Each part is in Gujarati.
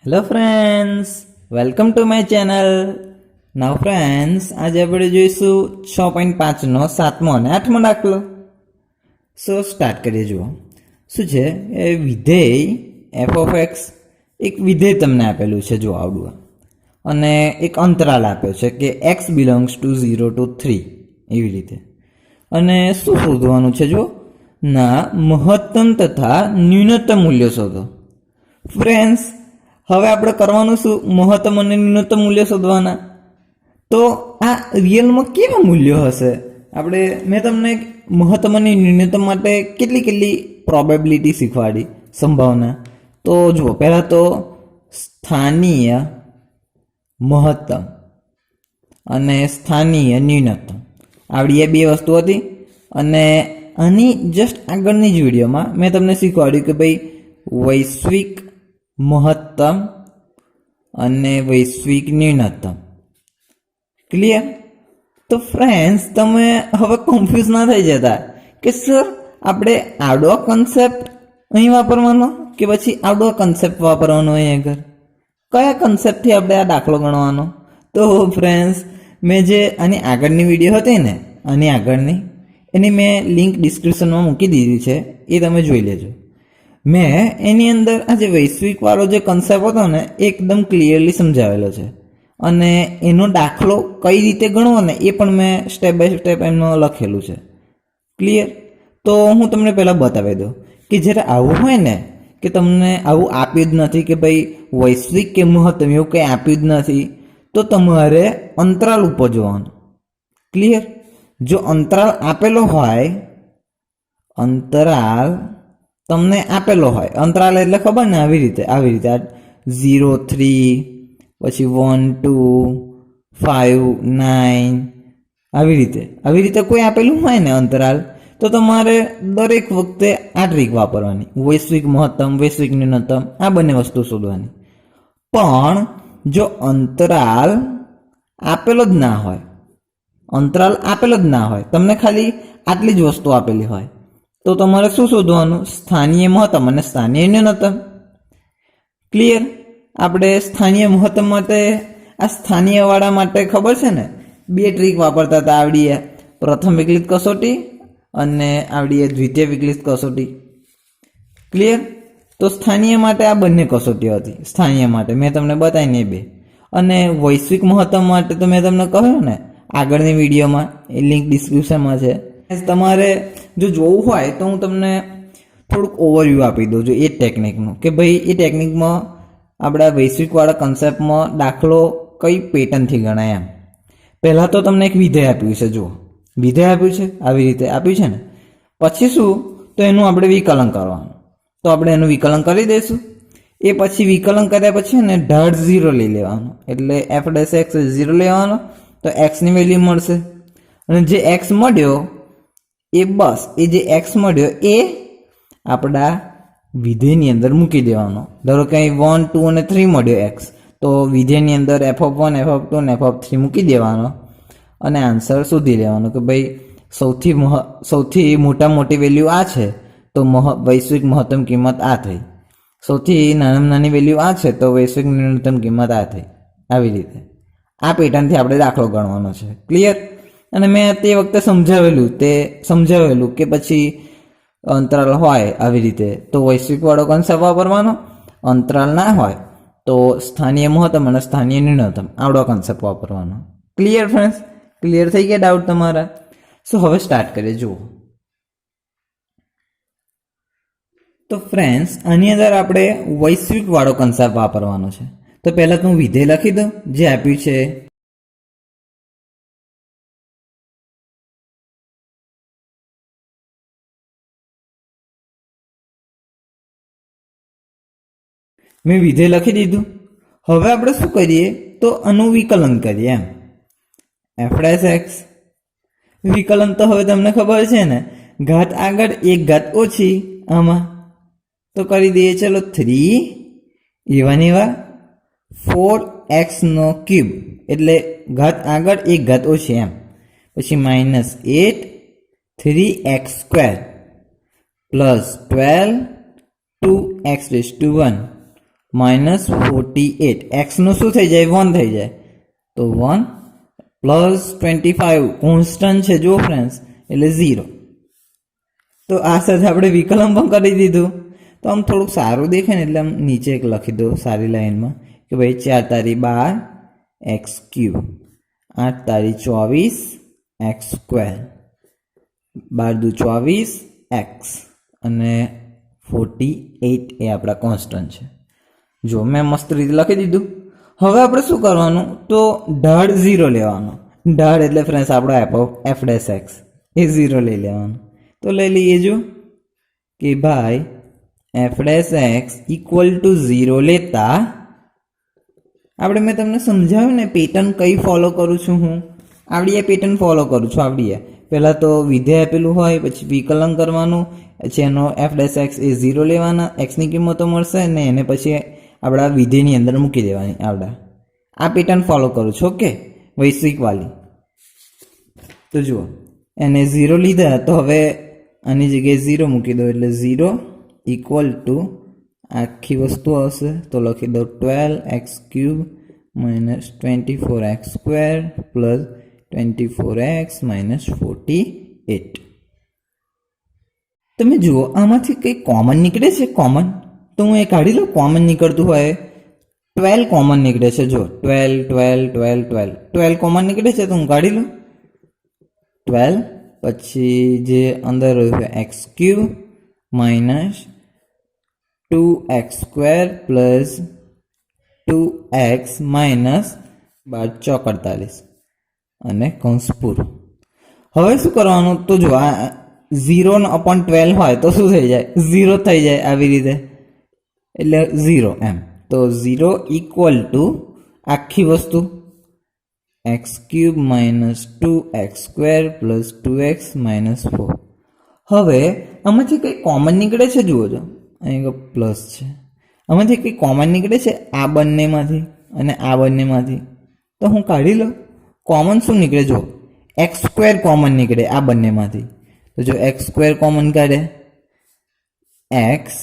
Hello friends, welcome to my channel. Now friends, આજે આપણે જોઈશું 6.5નો 7મો અને 8મો દાખલો. સો સ્ટાર્ટ કરીએ. જુઓ શું છે એ વિધેય એફ ઓફ એક્સ, એક વિધેય તમને આપેલું છે. જો આવડું, અને એક અંતરાલ આપ્યો છે કે એક્સ બિલોંગ્સ ટુ 0 to 3 એવી રીતે. અને શું શોધવાનું છે? જો ના મહત્તમ તથા ન્યૂનતમ મૂલ્યો શોધો. ફ્રેન્ડ્સ, હવે આપણે કરવાનું શું? મહત્તમ અને ન્યૂનતમ મૂલ્ય શોધવાના. તો આ રિયલમાં કેવા મૂલ્યો હશે? મેં તમને મહત્તમ અને ન્યૂનતમ માટે કેટલી પ્રોબેબિલિટી શીખવાડી, સંભાવના. તો જુઓ, પહેલાં તો સ્થાનીય મહત્તમ અને સ્થાનીય ન્યૂનતમ, આવડી એ બે વસ્તુ હતી. અને આની જસ્ટ આગળની જ વિડીયોમાં મેં તમને શીખવાડ્યું કે ભાઈ વૈશ્વિક મહત્તમ અને વૈશ્વિક ન્યૂનતમ. ક્લિયર? તો ફ્રેન્ડ્સ, તમે હવે કન્ફ્યુઝ ના થઈ જતા કે સર આપણે આવડો કન્સેપ્ટ અહીં વાપરવાનો કે પછી આવડો કન્સેપ્ટ વાપરવાનો અહીં આગળ, કયા કન્સેપ્ટથી આપણે આ દાખલો ગણવાનો? તો ફ્રેન્ડ્સ, મેં જે આની આગળની વિડીયો હતી ને, આની આગળની, એની મેં લિંક ડિસ્ક્રિપ્શનમાં મૂકી દીધી છે, એ તમે જોઈ લેજો. મેં એની અંદર આ જે વૈશ્વિકવાળો જે કન્સેપ્ટ હતો ને, એકદમ ક્લિયરલી સમજાવેલો છે. અને એનો દાખલો કઈ રીતે ગણવો ને એ પણ મેં સ્ટેપ બાય સ્ટેપ એમનો લખેલું છે. ક્લિયર? તો હું તમને પહેલાં બતાવી દઉં કે જ્યારે આવું હોય ને, કે તમને આવું આપ્યું જ નથી કે ભાઈ વૈશ્વિક કે મહત્તમ એવું કંઈ આપ્યું જ નથી, તો તમારે અંતરાલ ઉપર જોવાનું. ક્લિયર? જો અંતરાલ આપેલો હોય, અંતરાલ તમને આપેલો હોય, અંતરાલ એટલે ખબર ને, આવી રીતે 0, 3, પછી 1, 2, 5, 9, આવી રીતે કોઈ આપેલું હોય ને અંતરાલ, તો તમારે દરેક વખતે આ ટ્રીક વાપરવાની, વૈશ્વિક મહત્તમ, વૈશ્વિક ન્યૂનતમ, આ બંને વસ્તુ શોધવાની. પણ જો અંતરાલ આપેલો જ ના હોય, તમને ખાલી આટલી જ વસ્તુ આપેલી હોય, તો તમારે શું શોધવાનું? સ્થાનીય મહત્તમ અને સ્થાનીય ન્યૂનતમ. ક્લિયર? આપણે સ્થાનીય મહત્તમ માટે, આ સ્થાનીયવાળા માટે ખબર છે ને, બે ટ્રીક વાપરતા હતા. આવડીએ પ્રથમ વિકલિત કસોટી અને આવડીએ દ્વિતીય વિકલિત કસોટી. ક્લિયર? તો સ્થાનીય માટે આ બંને કસોટીઓ હતી. સ્થાનીય માટે મેં તમને બતાવીને બે. અને વૈશ્વિક મહત્તમ માટે તો મેં તમને કહ્યું ને આગળની વિડીયોમાં, એ લિંક ડિસ્ક્રિપ્શનમાં છે. તમારે જો જોવું હોય તો હું તમને થોડુંક ઓવરવ્યૂ આપી દઉં છું એ ટેકનિકનું, કે ભાઈ એ ટેકનિકમાં આપણા વૈશ્વિકવાળા કન્સેપ્ટમાં દાખલો કઈ પેટર્નથી ગણાય એમ. પહેલાં તો તમને એક વિધેય આપ્યું છે. જુઓ, વિધેય આપ્યું છે, આવી રીતે આપ્યું છે ને. પછી શું? તો એનું આપણે વિકલન કરવાનું. તો આપણે એનું વિકલન કરી દઈશું. એ પછી વિકલન કર્યા પછી ને ઢાળ 0 લઈ લેવાનું, એટલે એફ ડેશ એક્સ 0 લેવાનો, તો એક્સની વેલ્યુ મળશે. અને જે એક્સ મળ્યો એ બસ, એ જે એક્સ મળ્યો એ આપણા વિધેયની અંદર મૂકી દેવાનો. ધારો કે અહીં 1, 2 અને 3 મળ્યો એક્સ, તો વિધેયની અંદર f(1), f(2) અને f(3) મૂકી દેવાનો. અને આન્સર શોધી લેવાનો કે ભાઈ સૌથી મોટી વેલ્યુ આ છે, તો વૈશ્વિક મહત્તમ કિંમત આ થઈ. સૌથી નાની વેલ્યુ આ છે, તો વૈશ્વિક ન્યૂનતમ કિંમત આ થઈ. આવી રીતે આ પેટર્નથી આપણે દાખલો ગણવાનો છે. ક્લિયર? અને મેં તે વખતે સમજાવેલું કે પછી અંતરાલ હોય આવી રીતે તો વૈશ્વિકવાળો કન્સેપ્ટ વાપરવાનો, અંતરાલ ના હોય તો સ્થાનીય મહત્તમ અને સ્થાનીય ન્યૂનતમ આવડો કન્સેપ્ટ વાપરવાનો. Clear friends? ક્લિયર થઈ ગયા ડાઉટ તમારા? સો હવે સ્ટાર્ટ કરીએ. જુઓ, તો ફ્રેન્ડ્સ, આની અંદર આપણે વૈશ્વિકવાળો કન્સેપ્ટ વાપરવાનો છે. તો પહેલાં તો હું વિધેય લખી દઉં જે આપ્યું છે. મેં વિધેય લખી દીધું. હવે આપણે શું કરીએ? તો આનું વિકલન કરીએ એમ. એફ ડેશ એક્સ વિકલન તો હવે તમને ખબર છે ને, ઘાત આગળ એક ઘાત ઓછી, આમાં તો કરી દઈએ. ચલો 3 એવા 4x³ એટલે ઘાત આગળ એક ઘાત ઓછી એમ. પછી -8 3x² + 12 2x⁻1 -48 એક્સનું શું થઈ જાય 1 થઈ જાય તો 1 પ્લસ 25 કોન્સ્ટન્ટ છે જો ફ્રેન્ડ્સ એટલે 0 તો આ સાથે આપણે વિકલન પણ કરી દીધું તો આમ થોડુંક સારું દેખાય ને એટલે આમ નીચે એક લખી દો સારી લાઈનમાં કે ભાઈ 4 તારી 12 એક્સ ક્યુબ 8 તારી 24 એક્સ સ્ક્વેર 12 દુ 24 એક્સ અને 48 એ આપણા કોન્સ્ટન્ટ છે જો મેં મસ્ત રીતે લખી દીધું હવે આપણે શું કરવાનું તો ઢાળ 0 લેવાનો ઢાળ એટલે ફ્રેન્ડ્સ આપણો એફ ડેશ એક્સ એ 0 લઈ લેવાનું તો લઈ લઈએ જો કે ભાઈ F dash x equal to 0 લેતા આપણે મેં તમને સમજાવ્યું ને પેટર્ન કઈ ફોલો કરું છું હું આવડી પેટર્ન ફોલો કરું છું આવડી પહેલાં તો વિધેય આપેલું હોય પછી વિકલન કરવાનું પછી એનો એફ ડેશ એક્સ એ 0 લેવાના એક્સની કિંમતો મળશે ને એને પછી આપણા વિધેયની અંદર મૂકી દેવાની આવડા આ પેટર્ન ફોલો કરું છું ઓકે વૈશ્વિકવાળી તો જુઓ એને 0 લીધા તો હવે આની જગ્યાએ 0 મૂકી દો એટલે 0 ઇક્વલ ટુ આખી વસ્તુ આવશે તો લખી દો 12x cube minus 24x square plus 24x minus 48 તમે જુઓ આમાંથી કંઈ કોમન નીકળે છે કોમન તો હું એ કાઢી લઉં કોમન નીકળતું હોય 12 કોમન નીકળે છે જો 12 12 12 12 12 કોમન નીકળે છે તો હું કાઢી લઉં 12 પછી જે અંદર રહ્યું છે x cube minus 2x square plus 2x minus 12 48 અને કૌંસ પૂરું હવે શું કરવાનું તો જો આ 0/12 હોય તો શું થઈ જાય 0 થઈ જાય આવી રીતે એટલે 0 એમ તો 0 ઇક્વલ ટુ આખી વસ્તુ x cube minus 2x square plus 2x minus 4 હવે આમાંથી કંઈ કોમન નીકળે છે જુઓ છો અહીં પ્લસ છે આમાંથી કંઈ કોમન નીકળે છે આ બંનેમાંથી અને આ બંનેમાંથી તો હું કાઢી લઉં કોમન શું નીકળે જો એક્સ સ્ક્વેર કોમન નીકળે આ બંનેમાંથી તો જો એક્સ સ્ક્વેર કોમન કાઢે એક્સ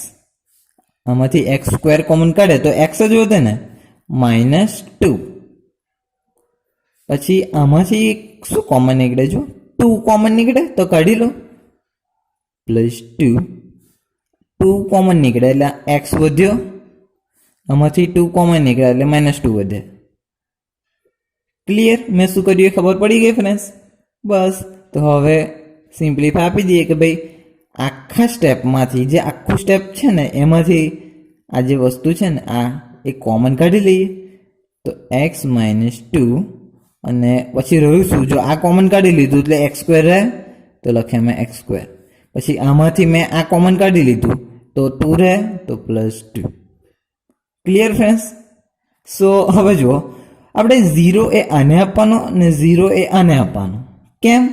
આમાંથી એક્સ સ્ક્વેર કોમન કાઢે તો એક્સ જ હોતે ને -2 પછી આમાંથી શું કોમન નીકળે જો 2 કોમન નીકળે તો કાઢી લો +2 2 કોમન નીકળે એટલે એક્સ વધ્યો આમાંથી 2 કોમન નીકળે એટલે -2 વધે ક્લિયર મેં શું કર્યું એ ખબર પડી ગઈ ફ્રેન્ડ્સ બસ તો હવે સિમ્પલીફાઈ આપી દઈએ કે ભાઈ આખા સ્ટેપમાંથી જે આખું સ્ટેપ છે ને એમાંથી આ જે વસ્તુ છે ને આ એ કોમન કાઢી લઈએ તો x -2 અને પછી રહ્યું શું જો આ કોમન કાઢી લીધું એટલે એક્સ સ્ક્વેર રહે તો લખ્યા મેં એક્સ સ્ક્વેર પછી આમાંથી મેં આ કોમન કાઢી લીધું તો 2 રહે તો +2 ક્લિયર ફ્રેન્ડ્સ સો હવે જુઓ આપણે 0 એ આને આપવાનો અને 0 એ આને આપવાનો કેમ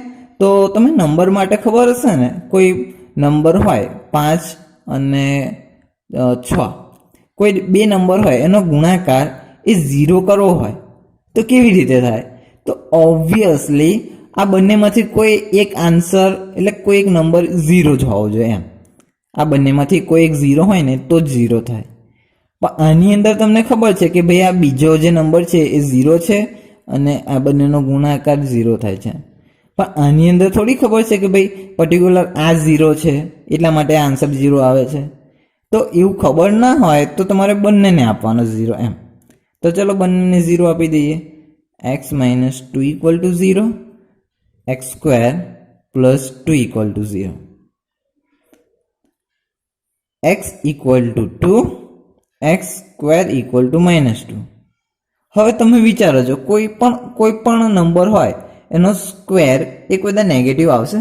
તો તમે નંબર માટે ખબર હશે ને કોઈ નંબર હોય 5 અને 6 કોઈ બે નંબર હોય એનો ગુણાકાર એ 0 કરવો હોય તો કેવી રીતે થાય તો ઓબ્વિયસલી આ બંનેમાંથી કોઈ એક આન્સર એટલે કોઈ એક નંબર 0 જ હોવો જોઈએ એમ આ બંનેમાંથી કોઈ એક 0 હોય ને તો જ 0 થાય પણ આની અંદર તમને ખબર છે કે ભાઈ આ બીજો જે નંબર છે એ 0 છે અને આ બંનેનો ગુણાકાર 0 થાય છે પણ આની અંદર થોડી ખબર છે કે ભાઈ પર્ટિક્યુલર આ 0 છે એટલા માટે આન્સર 0 આવે છે તો એવું ખબર ના હોય તો તમારે બંનેને આપવાનો 0 એમ તો ચલો બંનેને 0 આપી દઈએ x -2 = 0 x square plus 2 = 0 x = 2 x square = -2 હવે તમે વિચારો છો કોઈ પણ નંબર હોય એનો સ્ક્વેર એ કોઈ નેગેટિવ આવશે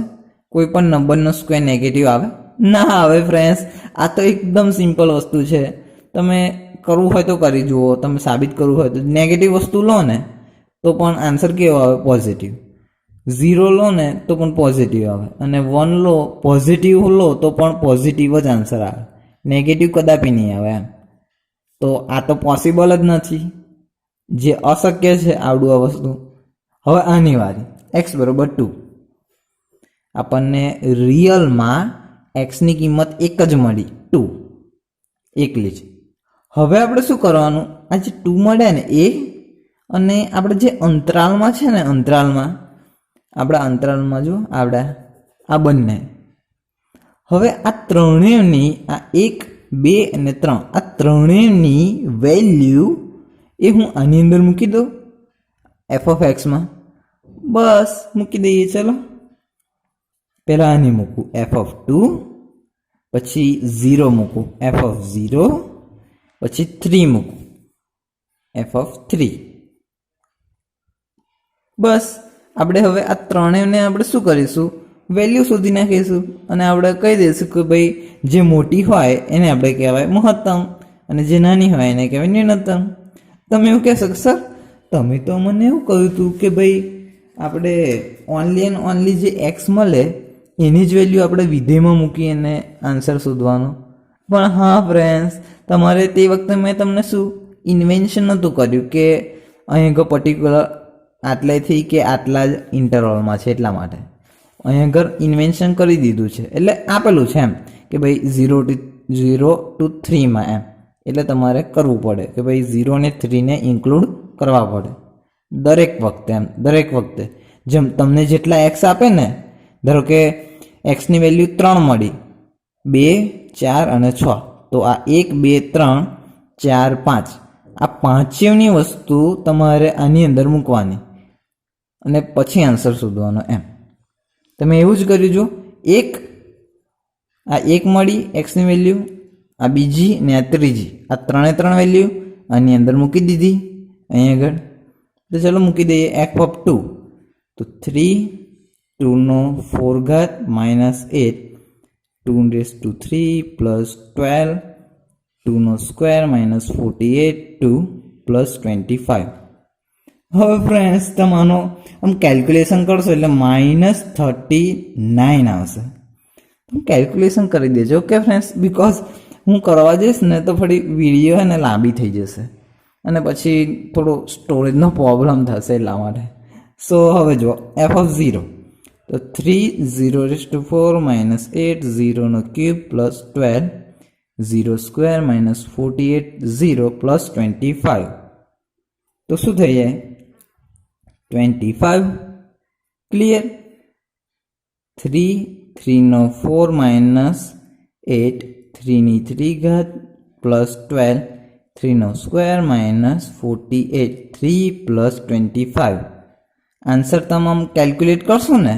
કોઈ પણ નંબરનો સ્ક્વેર નેગેટિવ આવે ના આવે ફ્રેન્ડ્સ આ તો એકદમ સિમ્પલ વસ્તુ છે તમે કરવું હોય તો કરી જુઓ તમે સાબિત કરવું હોય તો નેગેટિવ વસ્તુ લો ને તો પણ આન્સર કેવો આવે પોઝિટિવ 0 લો ને તો પણ પોઝિટિવ આવે અને 1 લો પોઝિટિવ લો તો પણ પોઝિટિવ જ આન્સર આવે નેગેટિવ કદાપી નહીં આવે એમ તો આ તો પોસિબલ જ નથી જે અશક્ય છે આવડું આ વસ્તુ હવે આની વારી x = 2 આપણને રિયલમાં x ની કિંમત એક જ મળી 2 એકલી જ હવે આપણે શું કરવાનું, આ જે 2 મળ્યા ને એ અને આપણે જે અંતરાલમાં છે ને, આપણા અંતરાલમાં જો આ બંને, હવે આ ત્રણેયની આ 1 2 અને 3 આ ત્રણેયની વેલ્યુ એ હું આની અંદર મૂકી દઉં f(x)માં. બસ મૂકી દઈએ. ચલો પહેલાં આની મૂકું f(2), પછી 0 મૂકું f(0), પછી 3 મૂકું f(3). બસ આપણે હવે આ ત્રણેયને આપણે શું કરીશું, વેલ્યુ શોધી નાખીશું અને આપણે કહી દઈશું કે ભાઈ જે મોટી હોય એને આપણે કહેવાય મહત્તમ અને જે નાની હોય એને કહેવાય ન્યૂનતમ. તમે એવું કહેશો કે સર તમે તો મને એવું કહ્યું હતું કે ભાઈ આપણે ઓનલી એન્ડ ઓનલી જે એક્સ મળે એની જ વેલ્યુ આપણે વિધેયમાં મૂકી અને આન્સર શોધવાનો. પણ હા ફ્રેન્ડ્સ, તમારે તે વખતે મેં તમને શું ઇન્વેન્શન નહોતું કર્યું કે અહીં પર્ટિક્યુલર આટલેથી કે આટલા જ ઇન્ટરવલમાં છે, એટલા માટે અહીં આગળ ઇન્વેન્શન કરી દીધું છે. એટલે આપેલું છે એમ કે ભાઈ 0 to 3માં એમ. એટલે તમારે કરવું પડે કે ભાઈ 0 અને 3ને ઇન્ક્લુડ કરવા પડે દરેક વખતે જેમ તમને જેટલા એક્સ આપે ને, ધારો કે એક્સની વેલ્યુ 3 મળી, 2 4 અને 6, તો આ 1 2 3 4 5 આ પાંચેયની વસ્તુ તમારે આની અંદર મૂકવાની અને પછી આન્સર શોધવાનો એમ. તમે એવું જ કર્યું. જો આ 1 મળી એક્સની વેલ્યુ, આ બીજી ને આ ત્રીજી, આ ત્રણ વેલ્યુ આની અંદર મૂકી દીધી અહીં આગળ. તો ચલો મૂકી દઈએ f(2), તો 3 2 4 ઘાત -8 2 + 3 + 12 2 સ્ક્વેર -48 2 + 25. હવે ફ્રેન્ડ્સ તમારો આમ કેલ્ક્યુલેશન કરશો એટલે -39 આવશે. તમે કેલ્ક્યુલેશન કરી દેજો ઓકે ફ્રેન્ડ્સ, બિકોઝ હું કરવા જઈશ ને તો થોડી વિડીયો એને લાંબી થઈ જશે અને પછી થોડો સ્ટોરેજનો પ્રોબ્લેમ થશે એટલા માટે. સો હવે જો f(0), તો 3 0⁴ -8 0³ + 12 0 સ્ક્વેર -48 0 + 25. તો શું થઈ જાય 25. ક્લિયર. 3 3 -8 3 ઘાત +12 3 સ્ક્વેર -48 3 + 25. આન્સર તમામ કેલ્ક્યુલેટ કરશો ને,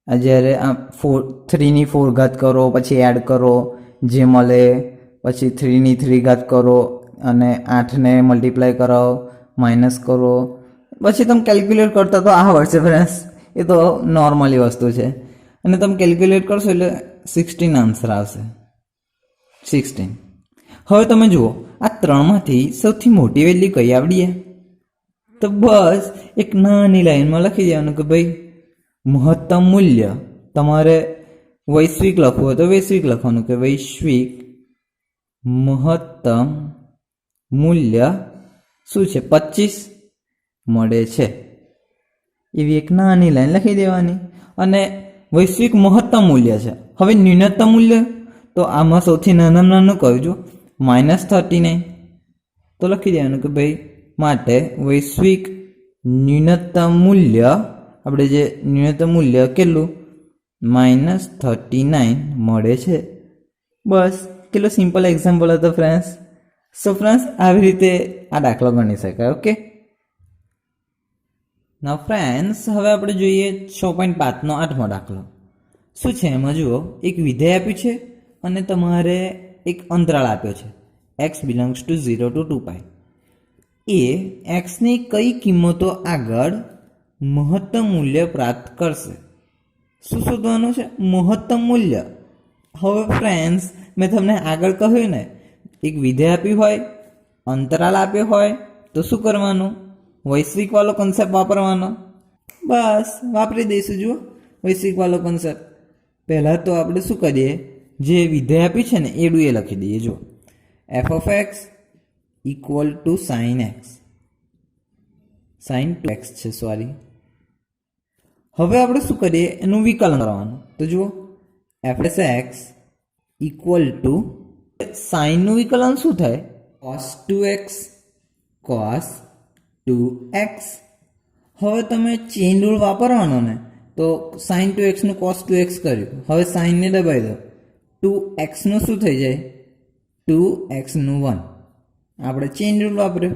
આ જ્યારે આ 3 4 ઘાત કરો, પછી એડ કરો જે મળે, પછી 3 3 ઘાત કરો અને 8ને મલ્ટીપ્લાય કરાવો, માઇનસ કરો, પછી તમે કેલ્ક્યુલેટ કરતા તો આ આવડશે ફ્રેન્ડ્સ. એ તો નોર્મલી વસ્તુ છે. અને તમે કેલ્ક્યુલેટ કરશો એટલે 16 આન્સર આવશે. 16. હવે તમે જુઓ આ ત્રણમાંથી સૌથી મોટી વેલ્યુ કઈ આવડીએ? તો બસ એક નાની લાઈનમાં લખી દેવાનું કે ભાઈ મહત્તમ મૂલ્ય. તમારે વૈશ્વિક લખવું હોય તો વૈશ્વિક લખવાનું કે વૈશ્વિક મહત્તમ મૂલ્ય શું છે 25 મળે છે. એવી એક નાની લાઈન લખી દેવાની. અને વૈશ્વિક મહત્તમ મૂલ્ય છે. હવે ન્યૂનતમ મૂલ્ય તો આમાં સૌથી નાનું કહ્યું જો -39. તો લખી દેવાનું કે ભાઈ માટે વૈશ્વિક ન્યૂનતમ મૂલ્ય, આપણે જે ન્યૂનતમ મૂલ્ય કેટલું -39 મળે છે. બસ કેટલો સિમ્પલ એક્ઝામ્પલ હતો ફ્રેન્ડ્સ. સો ફ્રેન્ડ્સ આવી રીતે આ દાખલો ગણી શકાય. ઓકે. નાઉ ફ્રેન્ડ્સ હવે આપણે જોઈએ 6.5નો 8મો દાખલો. શું છે એમાં જુઓ, એક વિધેય આપ્યું છે અને તમારે એક અંતરાળ આપ્યો છે x belongs to 0 to 2π. એ xની કઈ કિંમતો આગળ મહત્તમ મૂલ્ય પ્રાપ્ત કરશે? શું શોધવાનું છે? મહત્તમ મૂલ્ય. હવે ફ્રેન્ડ્સ મેં તમને આગળ કહ્યું ને, એક વિધેય આપ્યું હોય, અંતરાલ આપ્યો હોય તો શું કરવાનું? વૈશ્વિક વાળો કોન્સેપ્ટ વાપરવાનો. બસ વાપરી દઈશું. જુઓ વૈશ્વિક વાળો કોન્સેપ્ટ. પહેલાં તો આપણે શું કરીએ, જે વિધેય આપ્યું છે ને એડું એ લખી દઈએ. જો f(x) = sin x, sin 2x છે સોરી. હવે આપણે શું કરીએ, એનું વિકલન કરવાનું. તો જુઓ f(x) = sin નું વિકલન શું થાય? cos 2x cos 2x. હવે તમે ચેઇન રૂલ વાપરવાનો ને તો sin 2x નું cos 2x કર્યું. હવે sin ને દબાઈ દો. 2x નું શું થઈ જાય? 2x નું 1. આપણે ચેઇન રૂલ વાપર્યો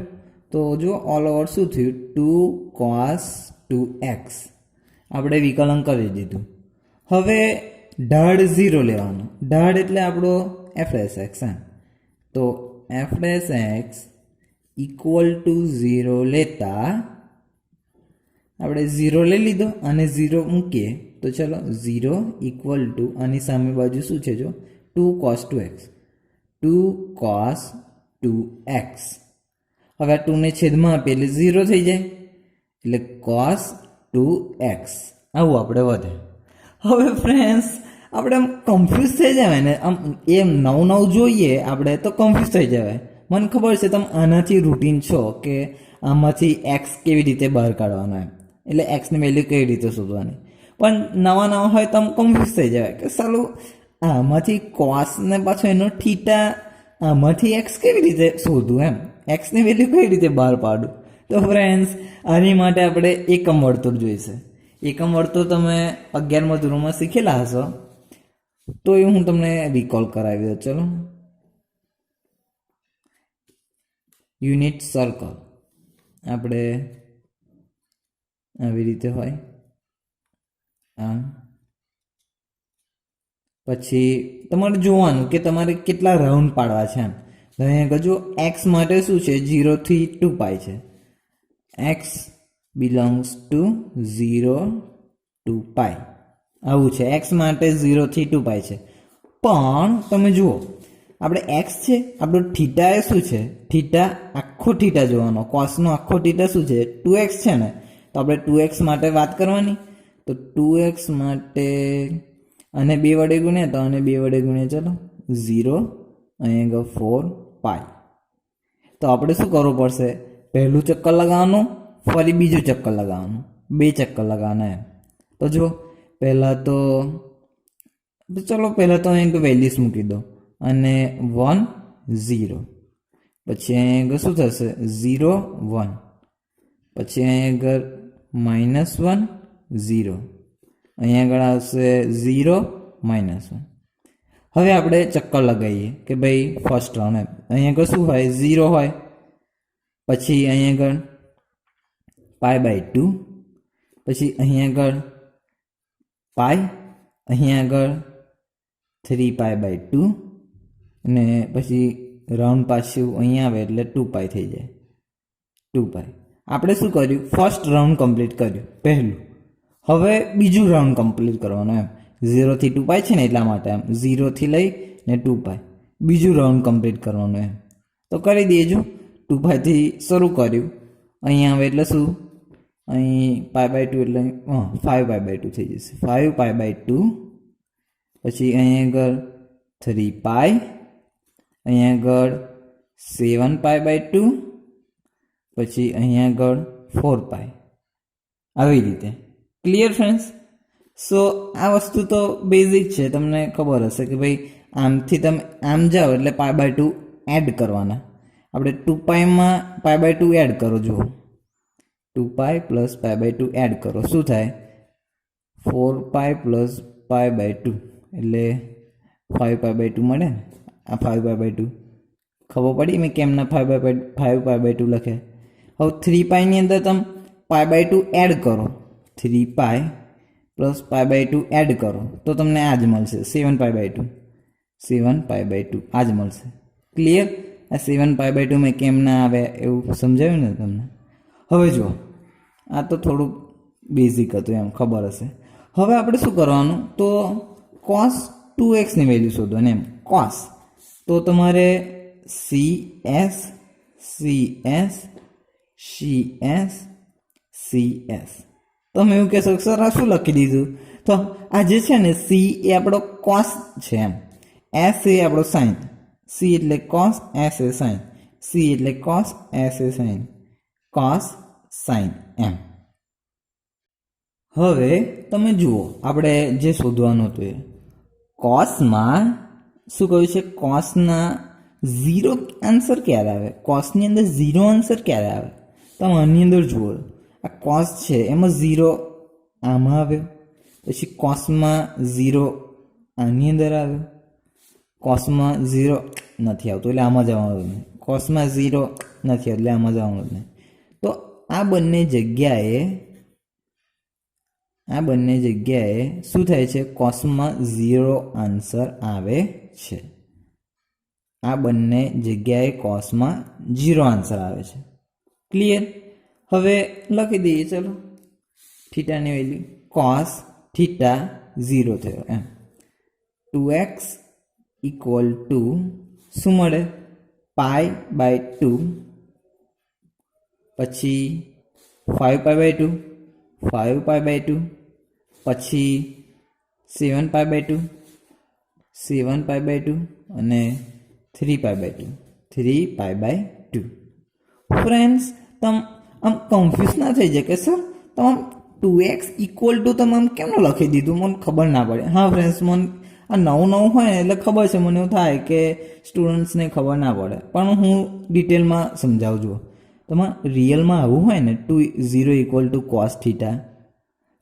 તો જો ઓલ ઓવર શું થયું? 2 cos 2x. આપણે વિકલન કરી દીધું. હવે ઢાળ 0 લેવાનો. ઢાળ એટલે આપણો f dash x. તો f dash x equal to 0 લેતા આપણે 0 લઈ લીધો અને 0 મૂકીએ તો ચલો 0 ઇક્વલ ટુ આની સામે બાજુ શું છે? જો 2 cos 2x. 2 cos 2x. હવે આ 2 ને છેદમાં આપીએ એટલે 0 થઈ જાય એટલે cos 2x. આવું આપણે વધે. હવે ફ્રેન્ડ્સ આપણે આમ કન્ફ્યુઝ થઈ જવાય ને, આમ એમ નવું જોઈએ આપણે તો કન્ફ્યુઝ થઈ જવાય. મને ખબર છે તમે આનાથી રૂટીન છો કે આમાંથી એક્સ કેવી રીતે બહાર કાઢવાનો એમ, એટલે એક્સની વેલ્યુ કેવી રીતે શોધવાની. પણ નવા હોય તો આમ કન્ફ્યુઝ થઈ જવાય કે સાલું આમાંથી કોસ ને પાછો એનો થીટા, આમાંથી એક્સ કેવી રીતે શોધવું એમ, એક્સની વેલ્યુ કઈ રીતે બહાર પાડું. તો ફ્રેન્ડ્સ આની માટે આપણે એકમ વર્તુળ જોઈશે. એકમ વર્તુળ તમે 11મા ધોરણમાં શીખેલા હશો તો એ હું તમને રિકોલ કરાવી દઉં. ચલો, યુનિટ સર્કલ આપણે આવી રીતે હોય. આમ પછી તમારે જોવાનું કે તમારે કેટલા રાઉન્ડ પાડવા છે એમ. અહીંયા જો એક્સ માટે શું છે? 0 થી 2π છે. એક્સ બિલોંગ્સ ટુ 0 to π આવું છે. એક્સ માટે 0 થી 2π છે. પણ તમે જુઓ આપણે એક્સ છે, આપણો થીટા એ શું છે? થીટા આખો થીટા જોવાનો. કોસનો આખો થીટા શું છે? 2x છે ને, તો આપણે 2x માટે વાત કરવાની. તો 2x માટે અને 2 વડે ગુણ્યા તો અને 2 વડે ગુણ્યા ચલો 0 અહીંયા 4π. તો આપણે શું કરવું પડશે? પહેલું ચક્કર લગાવવાનું, ફરી બીજું ચક્કર લગાવવાનું, 2 ચક્કર લગાવવાના એમ. તો જો પહેલાં તો ચલો પહેલાં તો અહીં વેલ્યુઝ મૂકી દો અને 1 0, પછી અહીં શું થશે? 0 1, પછી અહીં આગળ -1 0, અહીં આગળ આવશે 0 -1. હવે આપણે ચક્કર લગાવીએ કે ભાઈ ફર્સ્ટ રાઉન્ડ એમ. અહીં આગળ શું હોય? 0 હોય, પછી અહીં આગળ π/2, પછી અહીં આગળ π, અહીં આગળ 3π/2 અને પછી રાઉન્ડ પાછું અહીંયા આવે એટલે 2π થઈ જાય. 2π આપણે શું કર્યું? ફર્સ્ટ રાઉન્ડ કમ્પ્લીટ કર્યું પહેલું. હવે બીજું રાઉન્ડ કમ્પ્લીટ કરવાનું એમ. 0 થી 2π છે ને એટલા માટે એમ 0 થી લઈ ને 2π બીજું રાઉન્ડ કમ્પ્લીટ કરવાનું એમ. તો કરી દેજો. 2π થી શરૂ કર્યું, અહીંયા આવે એટલે શું? અહીં π/2 એટલે 5π/2 થઈ જશે. 5π/2, પછી અહીં આગળ 3π, અહીં આગળ 7π/2, પછી અહીં આગળ 4π. આવી રીતે. Clear friends? સો આ વસ્તુ તો બેઝિક છે, તમને ખબર હશે કે ભાઈ આમથી તમે આમ જાઓ એટલે π/2 એડ કરવાના. આપણે 2πમાં π/2 એડ કરો. જુઓ 2π + π/2 એડ કરો શું થાય? 4π + π/2 એટલે 5π/2 મળે ને. આ 5π/2 ખબર પડી મેં કેમના 5π/2 લખે. હવે 3π ની અંદર તમે π/2 એડ કરો, 3π + π/2 એડ કરો તો તમને આ જ મળશે 7π/2. 7π/2 આ જ મળશે. ક્લિયર? આ 7π/2 મેં કેમ ના આવે એવું સમજાવ્યું ને તમને. હવે જુઓ આ તો થોડુંક બેઝિક હતું એમ, ખબર હશે. હવે આપણે શું કરવાનું? તો cos 2x ની વેલ્યુ શોધવાની એમ. cos તો તમારે CS CS CS CS. તમે એવું કહેશો સર આ શું લખી દીધું? તો આ જે છે ને C એ આપણો cos છે એમ, S એ આપણો sin, C એટલે cos, S એ sin, C એટલે cos, S એ sin, cos sin એમ. હવે તમે જુઓ આપણે જે શોધવાનું હતું એ કોસમાં શું કહ્યું છે? કોસના ઝીરો આન્સર ક્યારે આવે? કોસની અંદર ઝીરો આન્સર ક્યારે આવે? તમે આની અંદર જુઓ, આ કોસ છે એમાં ઝીરો આમાં આવ્યો, પછી કોસમાં ઝીરો આની અંદર આવ્યો, કોસમાં ઝીરો નથી આવતું એટલે આમાં જવાનું નહીં, કોસમાં ઝીરો નથી એટલે આમાં જવાનું નહીં. તો આ બંને જગ્યાએ શું થાય છે? કોસમાં ઝીરો આન્સર આવે છે. આ બંને જગ્યાએ કોસમાં ઝીરો આન્સર આવે છે. ક્લિયર? હવે લખી દઈએ, ચલો થીટાની વેલ્યુ કોસ થીટા 0 થયો એમ. 2x ઇક્વલ ટુ શું મળે? π/2, પછી 5π/2, 5π/2, પછી 7π/2, 7π/2 અને 3π/2, 3π/2. ફ્રેન્ડ્સ, તમે આમ કન્ફ્યુઝ ના થઈ જાય કે સર તમે 2x ઇક્વલ ટુ તમે આમ કેમનું લખી દીધું? મને ખબર ના પડે. હા ફ્રેન્ડ્સ, મને આ નવું હોય ને એટલે ખબર છે, મને એવું થાય કે સ્ટુડન્ટ્સને ખબર ના પડે, પણ હું ડિટેલમાં સમજાવું છું. તમારે રિયલમાં આવું હોય ને 0 ઇક્વલ ટુ કોસ થીટા,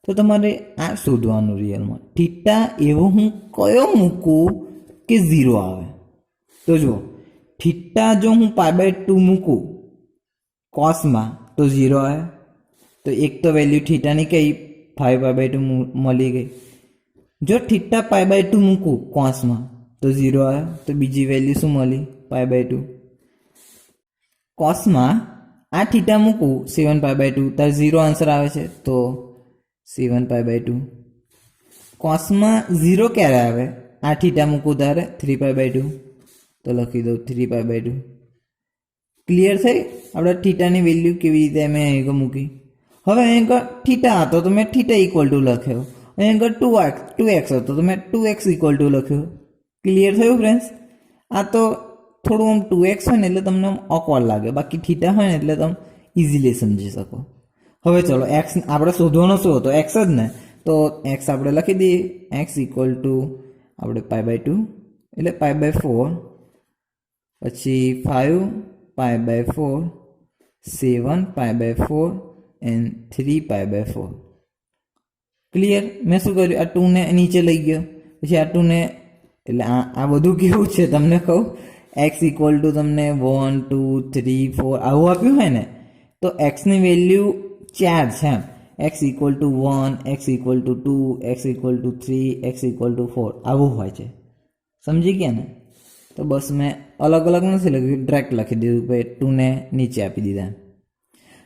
તો તમારે આ શોધવાનું રિયલમાં થીટા એવો હું કયો મૂકું કે 0 આવે. તો જુઓ, થીટા જો હું π/2 મૂકું કોસમાં તો 0 આવે. તો એક તો વેલ્યુ થીટાની કઈ 5π/2 મળી ગઈ. જો થીટા π/2 મૂકું કોસમાં તો 0 આવે. તો બીજી વેલ્યુ શું મળી? π/2. કોસમાં આ થીટા મૂકું 7π/2 તાર 0 આન્સર આવે છે, તો 7π/2. કોસમાં 0 ક્યારે આવે? આ થીટા મૂકું ત્યારે 3π/2, તો લખી દઉં 3π/2. ક્લિયર થઈ? આપણે થીટાની વેલ્યુ કેવી રીતે મેં અહીં મૂકી. હવે અહીં આગળ થીટા હતો તો મેં થીટા ઇક્વલ ટુ લખ્યો, અહીં આગળ 2x હતો તો મેં 2x ઇક્વલ ટુ લખ્યો. ક્લિયર થયું ફ્રેન્ડ્સ? આ તો થોડું આમ 2x હોય ને એટલે તમને આમ ઓકવર્ડ લાગે, બાકી થીટા હોય ને એટલે તમે ઇઝીલી સમજી શકો. હવે ચલો, x આપણે શોધવાનો શું હતો? x જ ને, તો x આપણે લખી દઈએ. x ઇક્વલ ટુ આપણે π/2 એટલે π/4, પછી 5π/4, 7π/4 એન્ડ 3π/4. ક્લિયર? મેં શું કર્યું? આ 2 ને નીચે લઈ ગયો, પછી આ 2 ને, એટલે આ બધું કેવું છે તમને કહું. x ઇક્વલ ટુ તમને 1 2 3 4 આવું આપ્યું હોય ને, તો xની વેલ્યુ 4 છે એમ. x equal to 1, x equal to 2, x equal to 3, x equal to 4 આવું હોય છે. સમજી ગયા ને? તો બસ મેં અલગ અલગ નથી લખ્યું, ડાયરેક્ટ લખી દીધું, ભાઈ 2 ને નીચે આપી દીધા.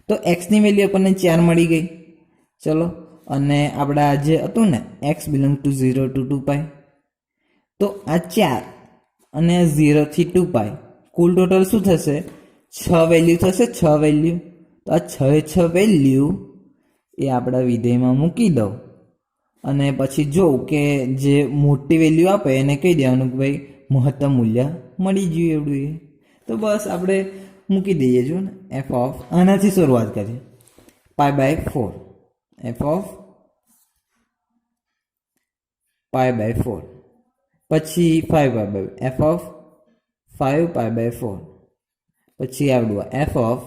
તો xની વેલ્યુ આપણને 4 મળી ગઈ. ચલો, અને આપણે આ જે હતું ને x બિલોંગ ટુ 0 to 2π, તો આ 4 અને 0 થી 2π કુલ ટોટલ શું થશે? 6 વેલ્યુ થશે. 6 વેલ્યુ, તો આ 6 વેલ્યુ એ આપણા વિધેયમાં મૂકી દઉં, અને પછી જોઉં કે જે મોટી વેલ્યુ આપે એને કહી દેવાનું કે ભાઈ મહત્તમ મૂલ્ય મળી ગયું એવડું એ. તો બસ આપણે મૂકી દઈએ. જો ને f ઓફ, આનાથી શરૂઆત કરીએ, π/4, f ઓફ π/4, પછી 5π/4, f ઓફ 5π/4, પછી આવડું f ઓફ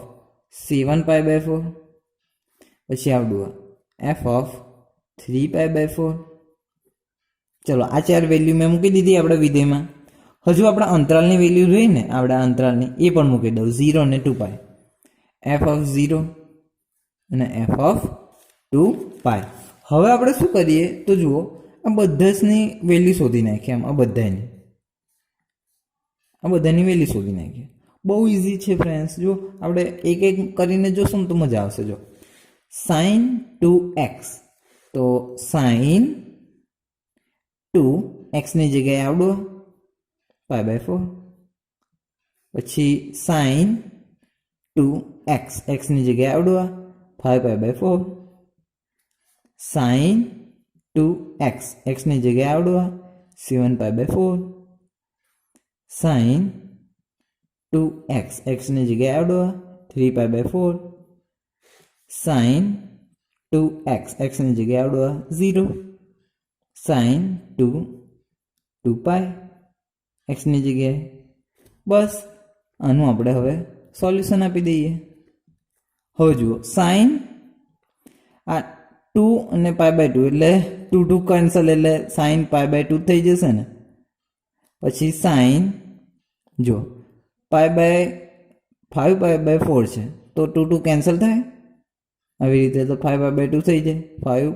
7π/4, પછી આવડું f ઓફ 3π/4. ચલો, આ 4 વેલ્યુ મેં મૂકી દીધી આપણે વિધેયમાં. હજુ આપણા અંતરાલની વેલ્યુ રહી ને, આપણા અંતરાલની એ પણ મૂકી દઉં, 0 અને 2π. f ઓફ 0 અને f ઓફ 2π. હવે આપણે શું કરીએ તો જુઓ, આ બધાની વેલ્યુ શોધી નાખીએ. આમ આ બધાની વેલ્યુ શોધી નાખીએ. બહુ ઇઝી છે ફ્રેન્ડ્સ. જો આપણે એક એક કરીને જોશું ને તો મજા આવશે. જો sin 2x, તો sin 2x ની જગ્યાએ આવડો π/4, પછી sin 2x, x ની જગ્યાએ આવડો 5π/4, sin 2x, x ની જગ્યાએ આવડો 7π/4, sin 2x, x ની જગ્યાએ આવડો 3π/4, sin 2x, x ની જગ્યાએ આવડો 0, sin 2π, x ની જગ્યાએ, બસ આનું આપણે હવે સોલ્યુશન આપી દઈએ. હવે જુઓ સાઇન આ 2 અને π/2 એટલે 2 કેન્સલ એટલે સાઇન π/2 થઈ જશે ને. પછી સાઇન જો π/5 π/4 છે તો 2 કેન્સલ થાય. આવી રીતે તો 5 π/2 થઈ જાય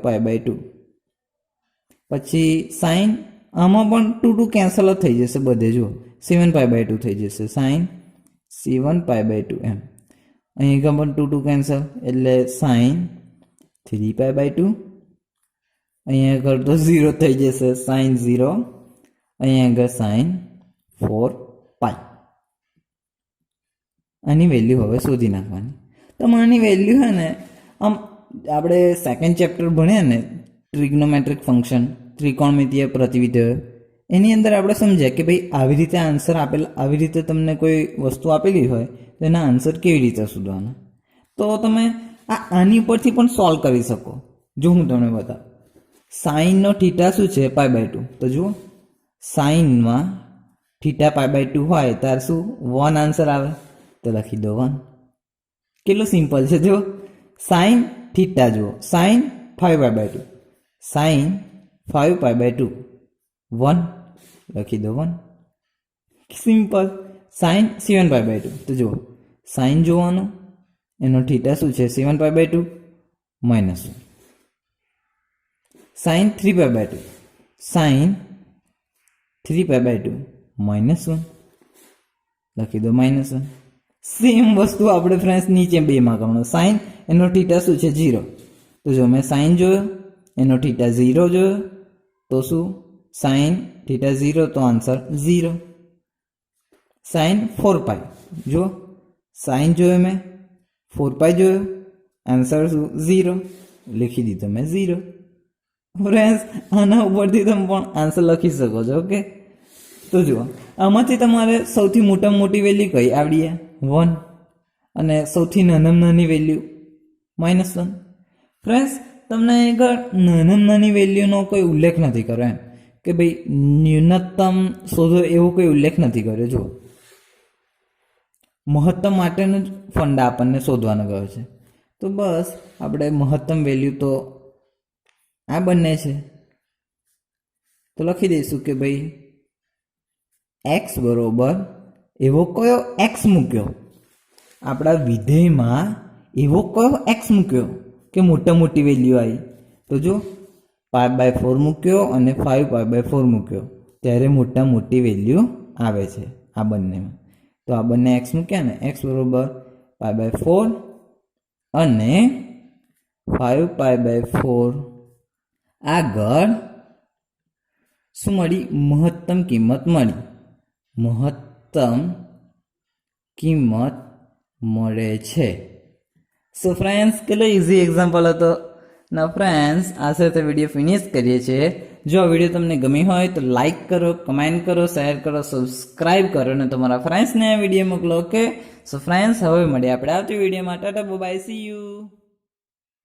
5 π/2. પછી સાઇન આમાં પણ 2 કેન્સલ જ થઈ જશે બધે. જુઓ 7 π/2 થઈ જશે સાઇન 7 π/2 એમ. અહીં પણ 2 કેન્સલ એટલે સાઇન 3 π/2. અહીંયા આગળ તો 0 થઈ જશે સાઇન 0. અહીંયા આગળ સાઇન 4 π. આની વેલ્યુ હવે શોધી નાખવાની. તો આની વેલ્યુ છે ને આમ આપણે સેકન્ડ ચેપ્ટર ભણ્યા ને ટ્રિગ્નોમેટ્રિક ફંક્શન ત્રિકોણમિતીય પ્રતિવિધેયો એની અંદર આપણે સમજ્યા કે ભાઈ આવી રીતે આન્સર આપેલ, આવી રીતે તમને કોઈ વસ્તુ આપેલી હોય તો એના આન્સર કેવી રીતે શોધવાના. તો તમે આની ઉપરથી પણ સોલ્વ કરી શકો. જો હું તમને બતાવું સાઇનનો થીટા શું છે π/2. તો જુઓ સાઇનમાં થીટા π/2 હોય ત્યારે શું 1 આન્સર આવે. તો લખી દો 1. કેટલું સિમ્પલ છે. જો સાઇન થીટા જુઓ સાઇન 5 π/2 સાઇન 5 π/2 1 લખી દો 1. સિમ્પલ. સાઇન 7 π/2 તો જુઓ સાઇન જોવાનું એનો થીટા શું છે 7 π/2 -1. સાઇન 3 π/2 સાઇન 3 π/2 -1 લખી દો -1. સેમ વસ્તુ આપણે ફ્રેન્ડ્સ નીચે બેમાં કરવાનું. સાઇન એનો થીટા શું છે 0. તો જો મેં સાઇન જોયો એનો થીટા 0 જોયો તો શું સાઇન થીટા 0 તો આન્સર 0. સાઇન 4 π જો સાઇન જોયો મેં 4 π જોયો આન્સર શું 0 લખી દીધો મેં 0. ફ્રેન્ડ્સ આના ઉપરથી તમે પણ આન્સર લખી શકો છો. ઓકે તો જુઓ આમાંથી તમારે સૌથી મોટામાં મોટી વેલ્યુ કઈ આવડી 1 અને સૌથી નાનામાં નાની વેલ્યુ -1. ફ્રેન્ડ્સ તમને આગળ નાનામાં નાની વેલ્યુનો કોઈ ઉલ્લેખ નથી કર્યો એમ કે ભાઈ ન્યૂનતમ શોધો એવો કોઈ ઉલ્લેખ નથી કર્યો. જુઓ મહત્તમ માટેનો જ ફંડા આપણને શોધવાનો ગયો છે. તો બસ આપણે મહત્તમ વેલ્યુ તો આ બંને છે તો લખી દઈશું કે ભાઈ x બરોબર એવો કયો x મૂક્યો આપણા વિધેયમાં એવો કયો x મૂક્યો કે મોટી વેલ્યુ આવી. તો જો π/4 મૂક્યો અને 5 π/4 મૂક્યો ત્યારે મોટી વેલ્યુ આવે છે આ બંનેમાં. તો આ બંને x મૂક્યા ને x બરોબર π/4 અને 5 π/4 આગળ શું મળી મહત્તમ કિંમત મળી. મહત્તમ કિંમત મળે છે. સો ફ્રેન્ડ્સ કેટલો ઇઝી એક્ઝામ્પલ હતો ના ફ્રેન્ડ્સ. આ સાથે વિડીયો ફિનિશ કરીએ છીએ. જો આ વિડીયો તમને ગમી હોય તો લાઇક કરો, કમેન્ટ કરો, શેર કરો, સબસ્ક્રાઇબ કરો અને તમારા ફ્રેન્ડ્સને આ વિડીયો મોકલો. ઓકે સો ફ્રેન્ડ્સ હવે મળીએ આપણે આવતી વિડીયોમાં. Tata bye see you.